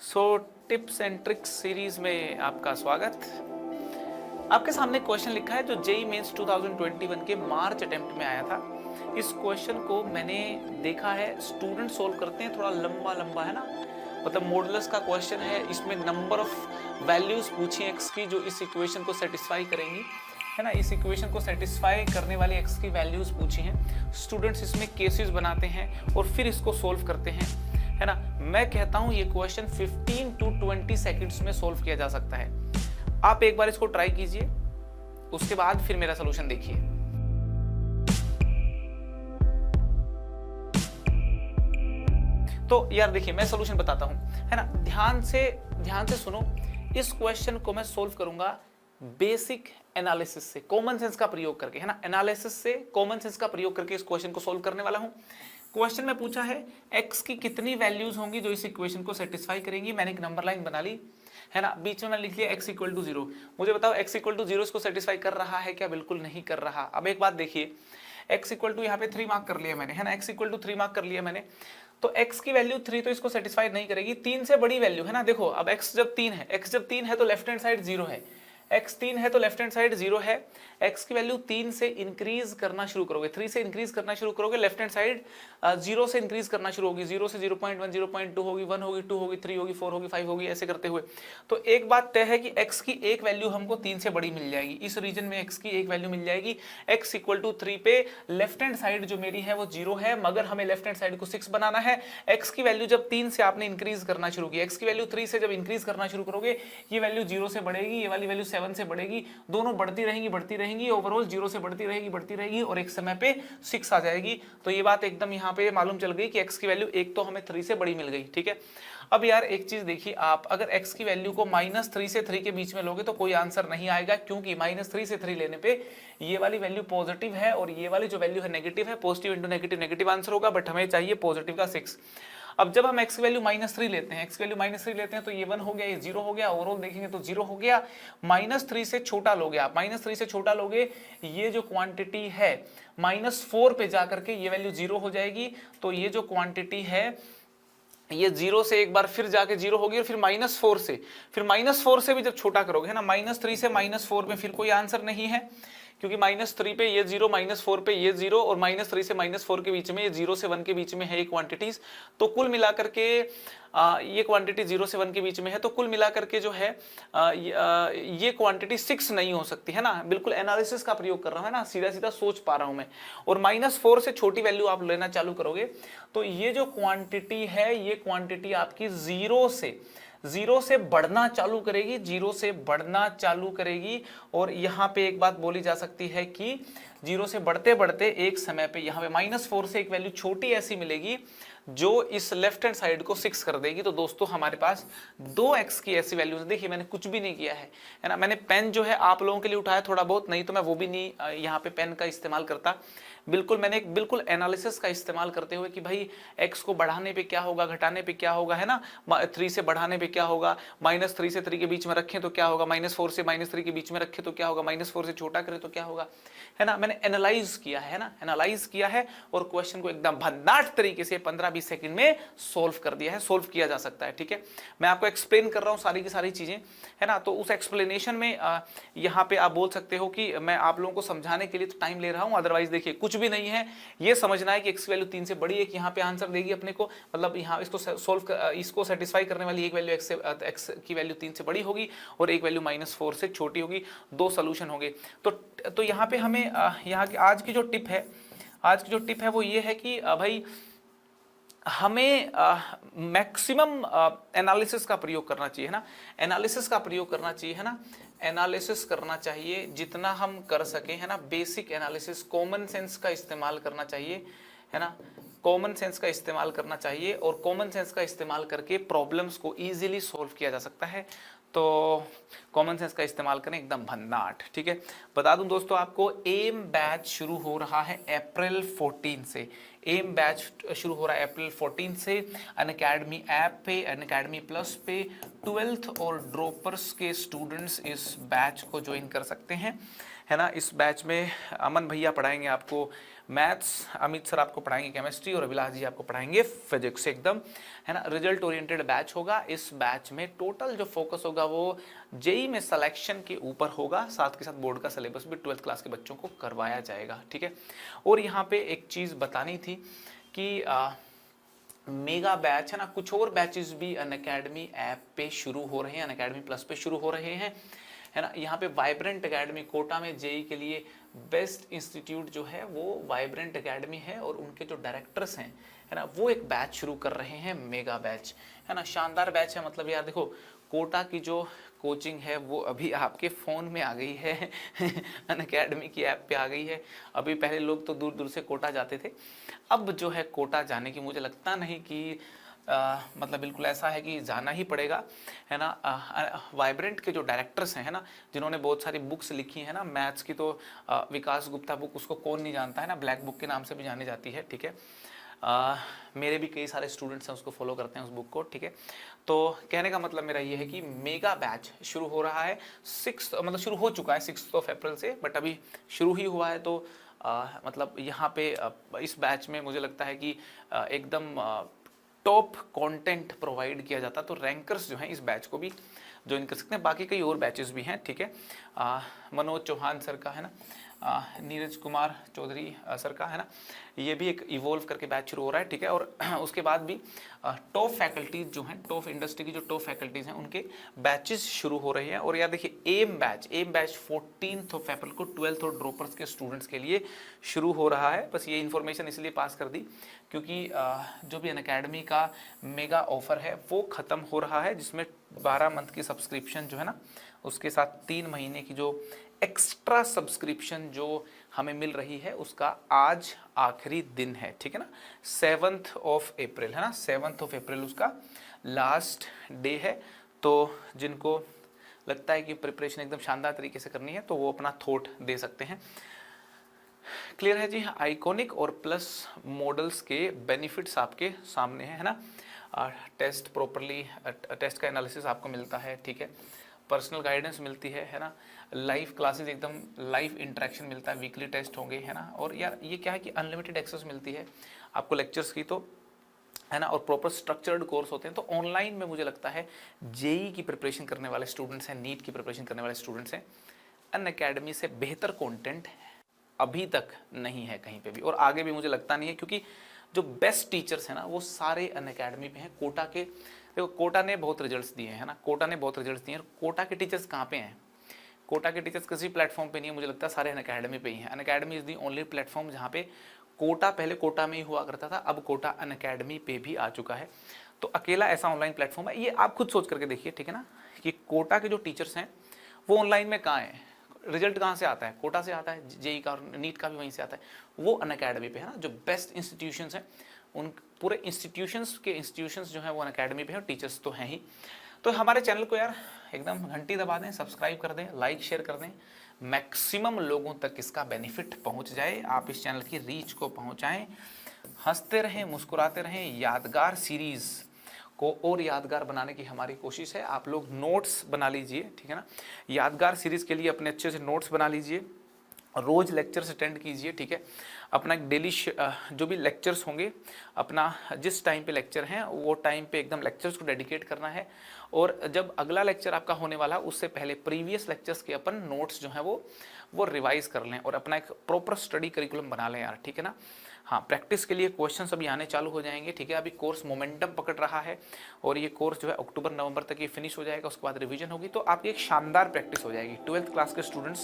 So tips and tricks series में आपका स्वागत। आपके सामने क्वेश्चन लिखा है जो जेई मेंस 2021 के मार्च अटेम्प्ट में आया था। इस क्वेश्चन को मैंने देखा है, स्टूडेंट सोल्व करते हैं, थोड़ा लंबा लंबा है ना, मतलब मॉडुलस का क्वेश्चन है। इसमें नंबर ऑफ वैल्यूज पूछी एक्स की जो इस इक्वेशन को सेटिस्फाई करेंगी, है ना। इस इक्वेशन को सेटिस्फाई करने वाली एक्स की वैल्यूज पूछी हैं। स्टूडेंट्स इसमें केसेस बनाते हैं और फिर इसको सोल्व करते हैं, है ना। मैं कहता हूं ये क्वेश्चन 15 to 20 सेकंड्स में सोल्व किया जा सकता है। आप एक बार इसको ट्राई कीजिए, उसके बाद फिर मेरा सोल्यूशन देखिए। तो यार देखिए, मैं सोल्यूशन बताता हूं, है ना। ध्यान से सुनो। इस क्वेश्चन को मैं सोल्व करूंगा बेसिक एनालिसिस से, कॉमन सेंस का प्रयोग करके, है ना। एनालिसिस से कॉमन सेंस का प्रयोग करके इस क्वेश्चन को सोल्व करने वाला हूं। क्वेश्चन में पूछा है x की कितनी वैल्यूज होंगी जो इस इक्वेशन को सेटिस्फाई करेंगी। मैंने एक नंबर लाइन बना ली, है ना। बीच में मैंने लिख लिया x इक्वल टू 0। मुझे बताओ x इक्वल टू 0 इसको सेटिस्फाई कर रहा है क्या? बिल्कुल नहीं कर रहा। अब एक बात देखिए, x इक्वल टू यहाँ पे 3 मार्क कर लिया मैंने, है ना। x इक्वल टू 3 मार्क कर लिया मैंने, तो x की वैल्यू 3 तो इसको सेटिस्फाई नहीं करेगी। 3 से बड़ी वैल्यू, है ना। देखो अब x जब 3 है तो लेफ्ट हैंड साइड 0 है। x 3 है तो लेफ्ट हैंड साइड 0 है। x की वैल्यू 3 से इंक्रीज करना शुरू करोगे, 3 से इंक्रीज करना शुरू करोगे, लेफ्ट हैंड साइड 0 से इंक्रीज करना शुरू होगी। 0 से 0.1, 0.2 होगी, 1 होगी, 2 होगी, 3 होगी, 4 होगी, 5 होगी, ऐसे करते हुए। तो एक बात तय है कि x की एक वैल्यू हमको 3 से बड़ी मिल जाएगी। इस रीजन में x की एक वैल्यू मिल जाएगी। x इक्वल टू 3 पे लेफ्ट हैंड साइड जो मेरी है वो 0 है, मगर हमें लेफ्ट हैंड साइड को 6 बनाना है। x की वैल्यू जब 3 से आपने इंक्रीज करना शुरू की, x की वैल्यू 3 से जब इंक्रीज करना शुरू करोगे, ये वैल्यू 0 से बढ़ेगी, ये वाली वैल्यू 7 से बढ़ेगी, दोनों बढ़ती रहेंगी, ओवरऑल 0 से बढ़ती रहेगी और एक समय पे 6 आ जाएगी। तो ये बात एकदम यहाँ पे मालूम चल गई कि x की वैल्यू एक तो हमें 3 से बड़ी मिल गई, ठीक है। अब यार एक चीज देखिए, आप अगर x की वैल्यू को -3 से 3 के बीच में लोगे तो कोई आंसर नहीं आएगा, क्योंकि -3 से 3 लेने पे ये वाली वैल्यू पॉजिटिव है और ये वाली जो वैल्यू है नेगेटिव है। Positive into negative negative answer होगा, बट हमें चाहिए पॉजिटिव का 6। अब जब हम x की वैल्यू -3 लेते हैं, x की वैल्यू -3 लेते हैं तो ये 1 हो गया, ये 0 हो गया, ओवरऑल देखेंगे तो 0 हो गया। -3 से छोटा लोगे आप, -3 से छोटा लोगे, ये जो क्वांटिटी है -4 पे जाकर के ये वैल्यू 0 हो जाएगी। तो ये जो क्वांटिटी है ये 0 से एक बार फिर जाके 0 होगी और फिर -4 से भी जब छोटा करोगे, है ना, -3 से -4 में फिर कोई आंसर नहीं है, क्योंकि -3 पे ये 0, -4 पे ये 0 और -3 से -4 के बीच में, ये 0 से 1 के बीच में है ये क्वांटिटीज। तो कुल मिलाकर के ये क्वांटिटी 0 से 1 के बीच में है, तो कुल मिलाकर के जो है ये क्वांटिटी 6 नहीं हो सकती, है ना। बिल्कुल एनालिसिस का प्रयोग कर रहा हूं, है ना, सीधा सीधा सोच पा रहा हूं मैं। और -4 से छोटी वैल्यू आप लेना चालू करोगे तो ये जो क्वांटिटी है, ये क्वांटिटी आपकी 0 से बढ़ना चालू करेगी, 0 से बढ़ना चालू करेगी। और यहाँ पे एक बात बोली जा सकती है कि 0 से बढ़ते बढ़ते एक समय पे यहाँ पे -4 से एक वैल्यू छोटी ऐसी मिलेगी जो इस लेफ्ट हैंड साइड को 6 कर देगी। तो दोस्तों हमारे पास 2x की ऐसी वैल्यूज, देखिए मैंने कुछ भी नहीं किया है ना। मैंने पेन जो है आप लोगों के लिए उठाया थोड़ा बहुत, नहीं तो मैं वो भी नहीं यहाँ पे पेन का इस्तेमाल करता। बिल्कुल मैंने एक बिल्कुल एनालिसिस का इस्तेमाल करते हुए कि भाई x को बढ़ाने पे क्या होगा, घटाने पे क्या होगा, है ना, 3 से बढ़ाने पे क्या होगा, -3 से 3 के बीच में रखें तो क्या होगा, -4 से -3 के बीच में रखें तो क्या होगा, -4 से छोटा करें तो क्या होगा, है ना। मैंने एनालाइज किया है ना, एनालाइज किया है और क्वेश्चन को एकदम भन्नाट तरीके से 15-20 सेकंड में सोल्व कर दिया है। सोल्व किया जा सकता है, ठीक है। मैं आपको एक्सप्लेन कर रहा हूँ सारी की सारी चीजें, है ना। तो उस एक्सप्लेनेशन में यहाँ पे आप बोल सकते हो कि मैं आप लोगों को समझाने के लिए तो टाइम ले रहा हूँ, अदरवाइज देखिए कुछ भी नहीं है। ये समझना है कि x की वैल्यू 3 से बड़ी है, कि यहाँ पे आंसर देगी अपने को, मतलब यहाँ इसको सेटिस्फाई करने वाली एक वैल्यू x की वैल्यू 3 से बड़ी होगी और एक वैल्यू -4 से छोटी होगी। 2 सोल्यूशन होंगे। तो यहाँ पे हमें यहाँ की आज की जो टिप है वो ये है कि भाई हमें मैक्सिमम एनालिसिस का प्रयोग करना चाहिए, है ना। एनालिसिस का प्रयोग करना चाहिए, है ना। एनालिसिस करना चाहिए जितना हम कर सके, है ना। बेसिक एनालिसिस, कॉमन सेंस का इस्तेमाल करना चाहिए, है ना। कॉमन सेंस का इस्तेमाल करना चाहिए और कॉमन सेंस का इस्तेमाल करके प्रॉब्लम्स को इजीली सॉल्व किया जा सकता है। तो कॉमन सेंस का इस्तेमाल करें एकदम भन्नाट, ठीक है। बता दूं दोस्तों आपको, एम बैच शुरू हो रहा है अप्रैल 14 से। एम बैच शुरू हो रहा है अप्रैल 14 से अनअकैडमी ऐप पे, अनअकैडमी प्लस पे 12th और ड्रॉपर्स के स्टूडेंट्स इस बैच को ज्वाइन कर सकते हैं, है ना। इस बैच में अमन भैया पढ़ाएंगे आपको मैथ्स, अमित सर आपको पढ़ाएंगे केमिस्ट्री और अभिलाष जी आपको पढ़ाएंगे फिजिक्स, एकदम है ना रिजल्ट ओरिएंटेड बैच होगा। इस बैच में टोटल जो फोकस होगा वो जेई में सिलेक्शन के ऊपर होगा, साथ के साथ बोर्ड का सिलेबस भी 12th क्लास के बच्चों को करवाया जाएगा, ठीक है। और यहाँ पे एक चीज़ बतानी थी कि मेगा बैच है ना, कुछ और बैचेस भी अनअकैडमी ऐप पे शुरू हो रहे हैं, अनअकैडमी प्लस पे शुरू हो रहे हैं, है ना। यहाँ पे वाइब्रेंट अकेडमी कोटा में जेई के लिए बेस्ट इंस्टीट्यूट जो है वो वाइब्रेंट अकेडमी है और उनके जो डायरेक्टर्स हैं, है ना, वो एक बैच शुरू कर रहे हैं, मेगा बैच, है ना। शानदार बैच है, मतलब यार देखो कोटा की जो कोचिंग है वो अभी आपके फ़ोन में आ गई है अनअकैडमी की ऐप पे आ गई है। अभी पहले लोग तो दूर दूर से कोटा जाते थे, अब जो है कोटा जाने की मुझे लगता नहीं कि मतलब बिल्कुल ऐसा है कि जाना ही पड़ेगा, है ना। वाइब्रेंट के जो डायरेक्टर्स हैं, है ना, जिन्होंने बहुत सारी बुक्स लिखी हैं ना, मैथ्स की तो विकास गुप्ता बुक, उसको कौन नहीं जानता है ना, ब्लैक बुक के नाम से भी जानी जाती है, ठीक है। मेरे भी कई सारे स्टूडेंट्स हैं उसको फॉलो करते हैं उस बुक को, ठीक है। तो कहने का मतलब मेरा ये है कि मेगा बैच शुरू हो रहा है 6 मतलब शुरू हो चुका है 6 अप्रैल से, बट अभी शुरू ही हुआ है। तो मतलब यहाँ पे इस बैच में मुझे लगता है कि एकदम टॉप कंटेंट प्रोवाइड किया जाता, तो रैंकर्स जो हैं इस बैच को भी ज्वाइन कर सकते हैं। बाकी कई और बैचेस भी हैं, ठीक है। मनोज चौहान सर का, है ना, नीरज कुमार चौधरी सर का, है ना, ये भी एक इवॉल्व करके बैच शुरू हो रहा है, ठीक है। और उसके बाद भी टॉप फैकल्टीज जो हैं, टॉप इंडस्ट्री की जो टॉप फैकल्टीज हैं उनके बैचेस शुरू हो रहे हैं। और यार देखिए एम बैच 14 अप्रैल को 12th और ड्रॉपर्स के स्टूडेंट्स के लिए शुरू हो रहा है। बस ये इन्फॉर्मेशन इसलिए पास कर दी क्योंकि जो भी अनअकैडमी का मेगा ऑफर है वो ख़त्म हो रहा है, जिसमें 12 मंथ की सब्सक्रिप्शन जो है ना, उसके साथ 3 महीने की जो एक्स्ट्रा सब्सक्रिप्शन जो हमें मिल रही है उसका आज आखिरी दिन है, ठीक है ना। 7th अप्रैल, है ना, 7th अप्रैल उसका लास्ट डे है। तो जिनको लगता है कि प्रिपरेशन एकदम शानदार तरीके से करनी है तो वो अपना थॉट दे सकते हैं। क्लियर है जी। आइकॉनिक और प्लस मॉडल्स के बेनिफिट्स आपके सामने है ना। टेस्ट प्रॉपरली, टेस्ट का एनालिसिस आपको मिलता है, ठीक है। पर्सनल गाइडेंस मिलती है ना। लाइव क्लासेस, एकदम लाइव इंटरेक्शन मिलता है, वीकली टेस्ट होंगे, है ना। और यार ये क्या है कि अनलिमिटेड एक्सेस मिलती है आपको लेक्चर्स की, तो है ना, और प्रॉपर स्ट्रक्चर्ड कोर्स होते हैं। तो ऑनलाइन में मुझे लगता है जेई की प्रिपरेशन करने वाले स्टूडेंट्स हैं, नीट की प्रिपरेशन करने वाले स्टूडेंट्स हैं, अनअकैडमी से बेहतर कंटेंट अभी तक नहीं है कहीं पे भी, और आगे भी मुझे लगता नहीं है, क्योंकि जो बेस्ट टीचर्स हैं ना वो सारे अनअकैडमी पे हैं। कोटा के देखो, कोटा ने बहुत रिजल्ट्स दिए हैं, है ना, कोटा ने बहुत रिजल्ट्स दिए हैं। कोटा के टीचर्स कहाँ पे हैं? कोटा के टीचर्स किसी प्लेटफॉर्म पे नहीं है, मुझे लगता है सारे अनअकैडमी पे ही हैं। Unacademy is the only platform जहाँ पे कोटा पहले कोटा में ही हुआ करता था, अब कोटा अनअकैडमी पे भी आ चुका है। तो अकेला ऐसा ऑनलाइन प्लेटफॉर्म है, ये आप खुद सोच करके देखिए, ठीक है ना, कि कोटा के जो टीचर्स हैं वो ऑनलाइन में कहाँ हैं, रिजल्ट कहाँ से आता है? कोटा से आता है, जेई का और नीट का भी वहीं से आता है, वो अनअकैडमी पे है ना। जो बेस्ट इंस्टीट्यूशंस हैं उन पूरे इंस्टीट्यूशंस जो हैं वो अनअकैडमी पे हैं, और टीचर्स तो हैं ही। तो हमारे चैनल को यार एकदम घंटी दबा दें, सब्सक्राइब कर दें, लाइक शेयर कर दें, मैक्सिमम लोगों तक इसका बेनिफिट पहुंच जाए, आप इस चैनल की रीच को पहुंचाएं। हंसते रहें, मुस्कुराते रहें, यादगार सीरीज़ को और यादगार बनाने की हमारी कोशिश है। आप लोग नोट्स बना लीजिए, ठीक है ना, यादगार सीरीज़ के लिए अपने अच्छे से नोट्स बना लीजिए, रोज़ लेक्चर्स अटेंड कीजिए, ठीक है। अपना एक डेली जो भी लेक्चर्स होंगे, अपना जिस टाइम पे लेक्चर हैं वो टाइम पे एकदम लेक्चर्स को डेडिकेट करना है, और जब अगला लेक्चर आपका होने वाला उससे पहले प्रीवियस लेक्चर्स के अपन नोट्स जो हैं वो रिवाइज कर लें, और अपना एक प्रॉपर स्टडी करिकुलम बना लें यार, ठीक है ना। हाँ, प्रैक्टिस के लिए क्वेश्चंस अभी आने चालू हो जाएंगे, ठीक है। अभी कोर्स मोमेंटम पकड़ रहा है, और ये कोर्स जो है अक्टूबर नवंबर तक ये फिनिश हो जाएगा, उसके बाद रिवीजन होगी, तो आपकी एक शानदार प्रैक्टिस हो जाएगी। 12th क्लास के स्टूडेंट्स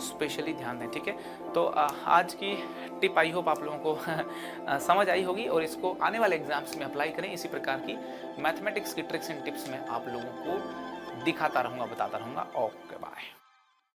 स्पेशली ध्यान दें, ठीक है। तो आज की टिप आई होप आप लोगों को समझ आई होगी, और इसको आने वाले एग्जाम्स में अप्लाई करें। इसी प्रकार की मैथमेटिक्स की ट्रिक्स एंड टिप्स में आप लोगों को दिखाता रहूँगा, बताता रहूँगा। Okay, bye.